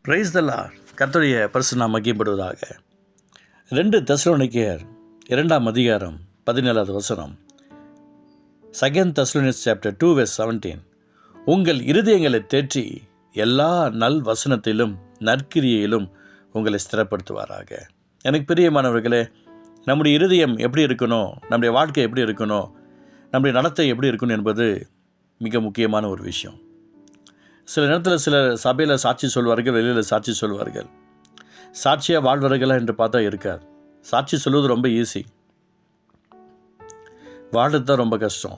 Praise the Lord. கர்த்தருடைய பரிசுத்த நாமம் மகிமைப்படுவதாக. 2 தெசலோனிக்கேயர் 2ஆம் அதிகாரம் 17வது வசனம். 2 Thessalonians chapter 2 verse 17. உங்கள் இருதயங்களை தேற்றி எல்லா நல் வசனத்திலும் நற்கிரியையிலும் உங்களை ஸ்திரப்படுத்துவாராக. எனக்கு பிரியமானவர்களே, நம்முடைய இருதயம் எப்படி இருக்கணும், நம்முடைய வாழ்க்கை எப்படி இருக்கணும், நம்முடைய நடத்தை எப்படி இருக்கணும் என்பது மிக முக்கியமான ஒரு விஷயம். சில நேரத்தில் சில சபையில் சாட்சி சொல்வார்கள், வெளியில் சாட்சி சொல்வார்கள். சாட்சியாக வாழ்வார்களா என்று பார்த்தா இருக்காது. சாட்சி சொல்வது ரொம்ப ஈஸி, வாழ்றது தான் ரொம்ப கஷ்டம்.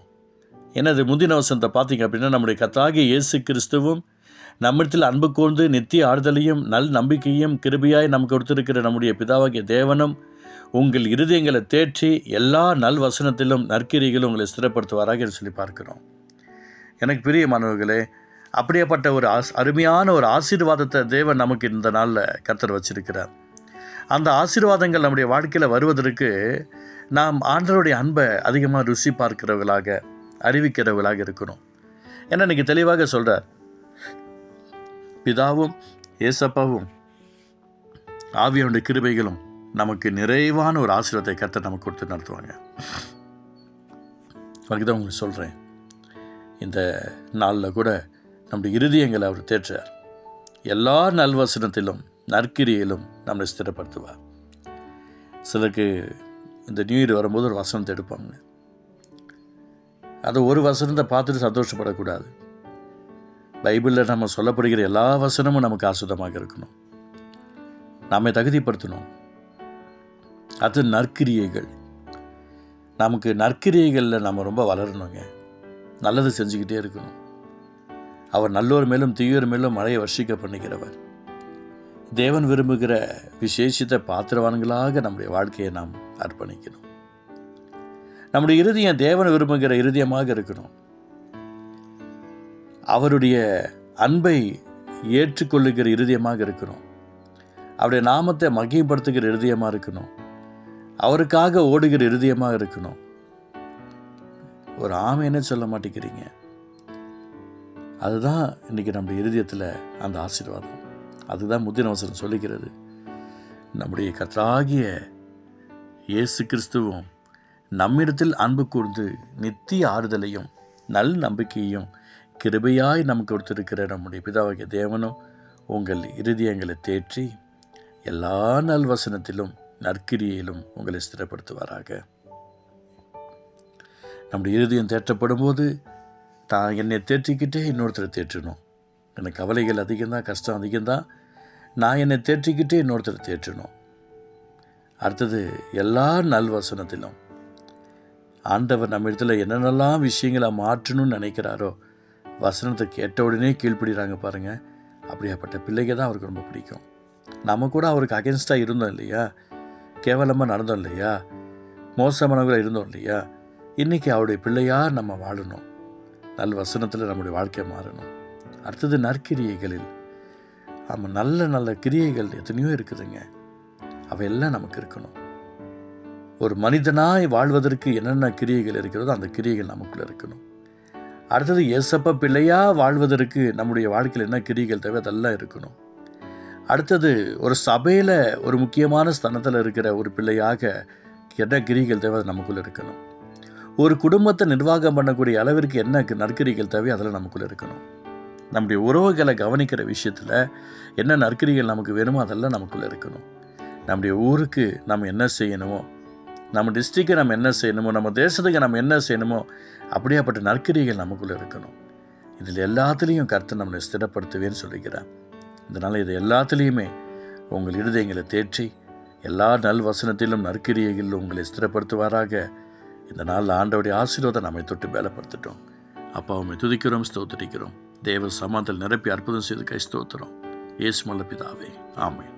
ஏன்னா அது முந்தின வசனத்தை பார்த்தீங்க அப்படின்னா, நம்முடைய கர்த்தராகிய இயேசு கிறிஸ்துவும் நம்மிடத்தில் அன்பு கூர்ந்து நித்திய ஆறுதலையும் நல் நம்பிக்கையும் கிருபையாய் நமக்கு கொடுத்திருக்கிற நம்முடைய பிதாவாகிய தேவனும் உங்கள் இருதயங்களை தேற்றி எல்லா நல் வசனத்திலும் நற்கிரிகளும் உங்களை ஸ்திரப்படுத்துவாராக என்று சொல்லி பார்க்கிறோம். எனக்கு பிரியமானவர்களே, அப்படியேப்பட்ட ஒரு அருமையான ஒரு ஆசீர்வாதத்தை தேவன் நமக்கு இந்த நாளில் கர்த்தர் வச்சிருக்கிறார். அந்த ஆசீர்வாதங்கள் நம்முடைய வாழ்க்கையில் வருவதற்கு நாம் ஆண்டவருடைய அன்பை அதிகமாக ருசி பார்க்கிறவர்களாக, அறிவிக்கிறவர்களாக இருக்கணும். ஏன்னா இன்றைக்கி தெளிவாக சொல்கிறார், பிதாவும் ஏசப்பாவும் ஆவியானுடைய கிருபைகளும் நமக்கு நிறைவான ஒரு ஆசீர்வாதத்தை கர்த்தர் நமக்கு கொடுத்து நடத்துவாங்க. அதுக்கு தான் உங்களுக்கு சொல்கிறேன், இந்த நாளில் கூட நம்முடைய இருதயங்களை அவர் தேற்றார். எல்லா நல்வசனத்திலும் நற்கிரியிலும் நம்மளை ஸ்திரப்படுத்துவார். சிலருக்கு இந்த நியூ இயர் வரும்போது ஒரு வசனத்தை எடுப்பாங்க. அது ஒரு வசனத்தை பார்த்துட்டு சந்தோஷப்படக்கூடாது. பைபிளில் நம்ம சொல்லப்படுகிற எல்லா வசனமும் நமக்கு ஆசுதமாக இருக்கணும், நம்மை தகுதிப்படுத்தணும். அது நற்கிரியைகள். நமக்கு நற்கிரியைகளில் நம்ம ரொம்ப வளரணுங்க. நல்லது செஞ்சுக்கிட்டே இருக்கணும். அவர் நல்லோர் மேலும் தீயோர் மேலும் மழையை வர்ஷிக்க பண்ணுகிறவர். தேவன் விரும்புகிற விசேஷித்த பாத்திரவான்களாக நம்முடைய வாழ்க்கையை நாம் அர்ப்பணிக்கணும். நம்முடைய இருதயம் தேவன் விரும்புகிற இருதயமாக இருக்கணும். அவருடைய அன்பை ஏற்றுக்கொள்ளுகிற இருதயமாக இருக்கணும். அவருடைய நாமத்தை மகிமைப்படுத்துகிற இருதயமாக இருக்கணும். அவருக்காக ஓடுகிற இருதயமாக இருக்கணும். ஒரு ஆமைன்னு சொல்ல மாட்டேங்கிறீங்க. அதுதான் இன்றைக்கி நம்முடைய இருதயத்தில் அந்த ஆசீர்வாதம். அதுதான் முந்தின வசனம் சொல்லுகிறது. நம்முடைய கர்த்தராகிய இயேசு கிறிஸ்துவும் நம்மிடத்தில் அன்பு கூர்ந்து நித்திய ஆறுதலையும் நல் நம்பிக்கையும் கிருபையாய் நமக்கு கொடுத்திருக்கிற நம்முடைய பிதாவாகிய தேவனும் உங்கள் இருதயங்களை தேற்றி எல்லா நல் வசனத்திலும் நற்கிரியிலும் உங்களை ஸ்திரப்படுத்துவாராக. நம்முடைய இருதயம் தேற்றப்படும் போது தான் என்னை தேற்றிக்கிட்டே இன்னொருத்தரை தேற்றணும். எனக்கு கவலைகள் அதிகம்தான், கஷ்டம் அதிகம்தான், நான் என்னை தேற்றிக்கிட்டே இன்னொருத்தரை தேற்றணும். அடுத்தது எல்லா நல்வசனத்திலும் ஆண்டவர் நம்ம இடத்துல என்னென்னலாம் விஷயங்களை மாற்றணும்னு நினைக்கிறாரோ, வசனத்தை கேட்ட உடனே கீழ்ப்பிடுறாங்க பாருங்கள். அப்படியாப்பட்ட பிள்ளைங்க தான் அவருக்கு ரொம்ப பிடிக்கும். நம்ம கூட அவருக்கு அகென்ஸ்டாக இருந்தோம் இல்லையா, கேவலமாக நடந்தோம் இல்லையா, மோசமானவர்களாக இருந்தோம் இல்லையா, இன்றைக்கி அவருடைய பிள்ளையாக நம்ம வாழணும். நல் வசனத்தில் நம்முடைய வாழ்க்கை மாறணும். அடுத்தது நற்கிரியைகளில் ஆமாம், நல்ல நல்ல கிரியைகள் எத்தனையோ இருக்குதுங்க. அவையெல்லாம் நமக்கு இருக்கணும். ஒரு மனிதனாய் வாழ்வதற்கு என்னென்ன கிரியைகள் இருக்கிறதோ அந்த கிரியைகள் நமக்குள்ளே இருக்கணும். அடுத்தது ஏசப்பா பிள்ளையாக வாழ்வதற்கு நம்முடைய வாழ்க்கையில் என்ன கிரியைகள் தேவை அதெல்லாம் இருக்கணும். அடுத்தது ஒரு சபையில் ஒரு முக்கியமான ஸ்தானத்தில் இருக்கிற ஒரு பிள்ளையாக என்ன கிரியைகள் தேவை அது நமக்குள்ளே இருக்கணும். ஒரு குடும்பத்தை நிர்வாகம் பண்ணக்கூடிய அளவிற்கு என்ன நற்கிரிகள் தேவை அதெல்லாம் நமக்குள்ளே இருக்கணும். நம்முடைய உறவுகளை கவனிக்கிற விஷயத்தில் என்ன நற்கிரிகள் நமக்கு வேணுமோ அதெல்லாம் நமக்குள்ளே இருக்கணும். நம்முடைய ஊருக்கு நம்ம என்ன செய்யணுமோ, நம்ம டிஸ்ட்ரிக்டை நம்ம என்ன செய்யணுமோ, நம்ம தேசத்துக்கு நம்ம என்ன செய்யணுமோ அப்படியாப்பட்ட நற்கிரிகள் நமக்குள்ளே இருக்கணும். இதில் எல்லாத்துலேயும் கர்த்தர் நம்மளை ஸ்திரப்படுத்துவேன்னு சொல்லிக்கிறேன். இதனால் இது எல்லாத்துலேயுமே உங்கள் இருதயங்களை தேற்றி எல்லா நல் வசனத்திலும் நற்கிரியைகளிலும் உங்களை ஸ்திரப்படுத்துவாராக. இந்த நாளில் ஆண்டவருடைய ஆசீர்வாதம் நம்மை தொட்டு பலப்படுத்திட்டோம். அப்பாவுமே துதிக்கிறோம், ஸ்தோத்திரிக்கிறோம். தேவ சமாதானத்தில் நிரப்பி அற்புதம் செய்து கை ஸ்தோத்திரம். இயேசு நல்ல பிதாவே, ஆமென்.